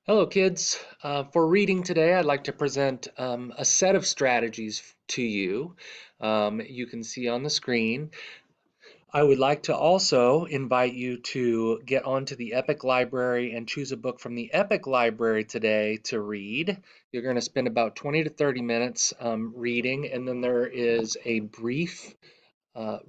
Hello, kids. For reading today, I'd like to present a set of strategies to you. You can see on the screen. I would like to also invite you to get onto the Epic Library and choose a book from the Epic Library today to read. You're going to spend about 20 to 30 minutes reading, and then there is a brief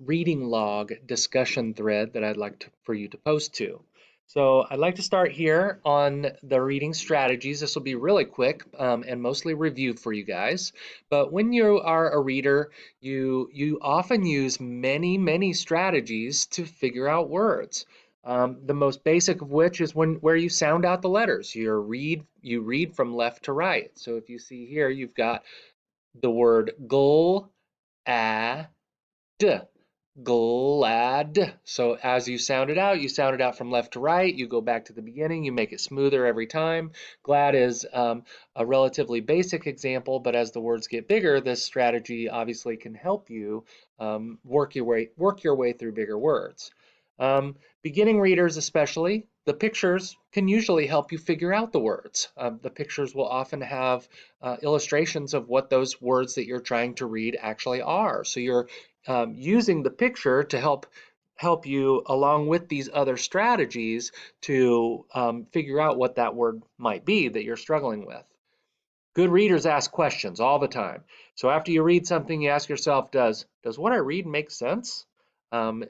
reading log discussion thread that I'd like for you to post to. So I'd like to start here on the reading strategies. This will be really quick and mostly review for you guys. But when you are a reader, you often use many strategies to figure out words. The most basic of which is where you sound out the letters. You read from left to right. So if you see here, you've got the word gl, a, d, glad. So as you sound it out from left to right. You go back to the beginning, you make it smoother every time. Glad is a relatively basic example, but as the words get bigger, this strategy obviously can help you work your way through bigger words. Beginning readers especially, the pictures can usually help you figure out the words. The pictures will often have illustrations of what those words that you're trying to read actually are. So you're using the picture to help you along with these other strategies to figure out what that word might be that you're struggling with. Good readers ask questions all the time. So after you read something, you ask yourself, does what I read make sense? And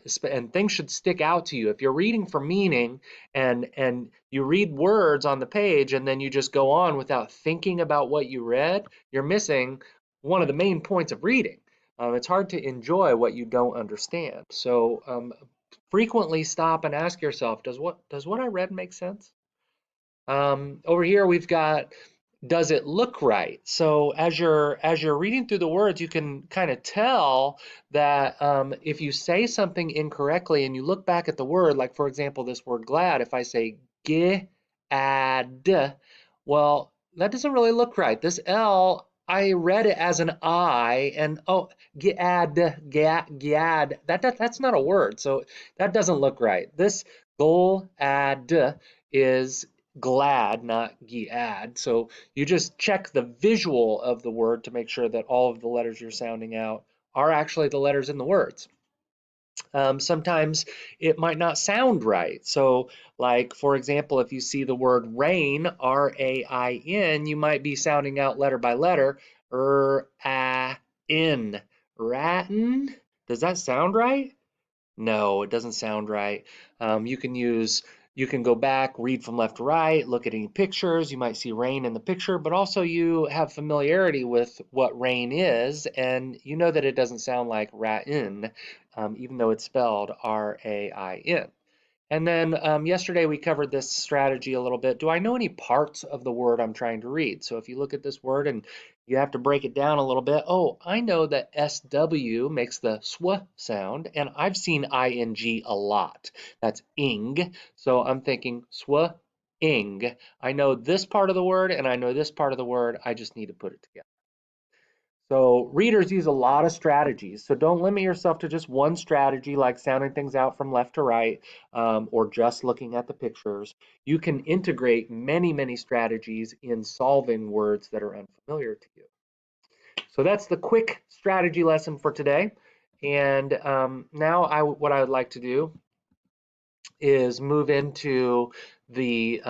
things should stick out to you. If you're reading for meaning and you read words on the page and then you just go on without thinking about what you read, you're missing one of the main points of reading. It's hard to enjoy what you don't understand. So frequently stop and ask yourself, does what I read make sense? Over here we've got, does it look right? So as you're reading through the words, you can kind of tell that if you say something incorrectly and you look back at the word, like for example this word glad, if I say g-ad, well, that doesn't really look right. This L, I read it as an I, and oh, gad, that's not a word, so that doesn't look right. This gol-ad is glad, not giad. So you just check the visual of the word to make sure that all of the letters you're sounding out are actually the letters in the words. Sometimes it might not sound right. So, like for example, if you see the word rain, R-A-I-N, you might be sounding out letter by letter, R-A-N. Ratin? Does that sound right? No, it doesn't sound right. You can go back, read from left to right, look at any pictures. You might see rain in the picture, but also you have familiarity with what rain is, and you know that it doesn't sound like rain, even though it's spelled R-A-I-N. And then yesterday we covered this strategy a little bit. Do I know any parts of the word I'm trying to read? So if you look at this word and you have to break it down a little bit, oh, I know that SW makes the sw sound, and I've seen ing a lot. That's ing. So I'm thinking sw ing. I know this part of the word and I know this part of the word. I just need to put it together. So readers use a lot of strategies. So don't limit yourself to just one strategy like sounding things out from left to right or just looking at the pictures. You can integrate many strategies in solving words that are unfamiliar to you. So that's the quick strategy lesson for today. And now what I would like to do is move into the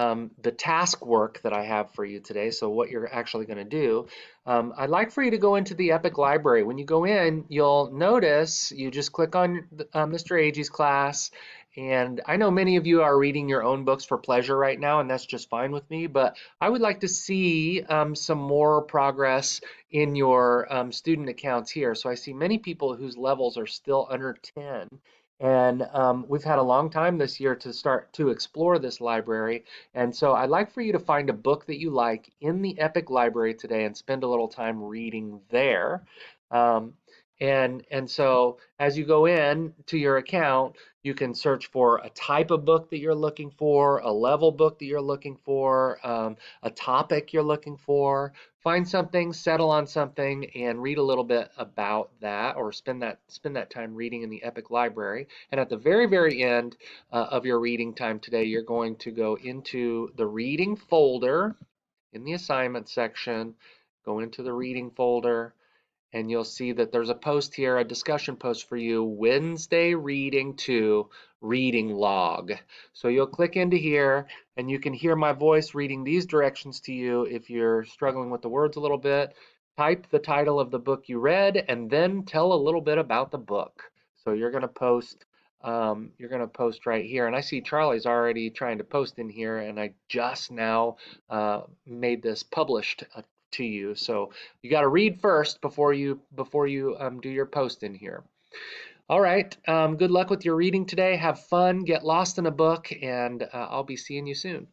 task work that I have for you today. So what you're actually going to do, I'd like for you to go into the Epic Library. When you go in, you'll notice you just click on Mr. Agee's class. And I know many of you are reading your own books for pleasure right now, and that's just fine with me. But I would like to see some more progress in your student accounts here. So I see many people whose levels are still under 10. And we've had a long time this year to start to explore this library. And so I'd like for you to find a book that you like in the Epic Library today and spend a little time reading there. Um, And so as you go in to your account, you can search for a type of book that you're looking for, a level book that you're looking for, a topic you're looking for. Find something, settle on something, and read a little bit about that, or spend that time reading in the Epic Library. And at the very, very end of your reading time today, you're going to go into the reading folder in the assignment section, go into the reading folder, and you'll see that there's a post here, a discussion post for you, Wednesday Reading 2 Reading Log. So you'll click into here and you can hear my voice reading these directions to you if you're struggling with the words a little bit. Type the title of the book you read and then tell a little bit about the book. So you're going to post right here. And I see Charlie's already trying to post in here, and I just now made this published to you. So you got to read first before you do your post in here. All right. Good luck with your reading today. Have fun. Get lost in a book, and I'll be seeing you soon.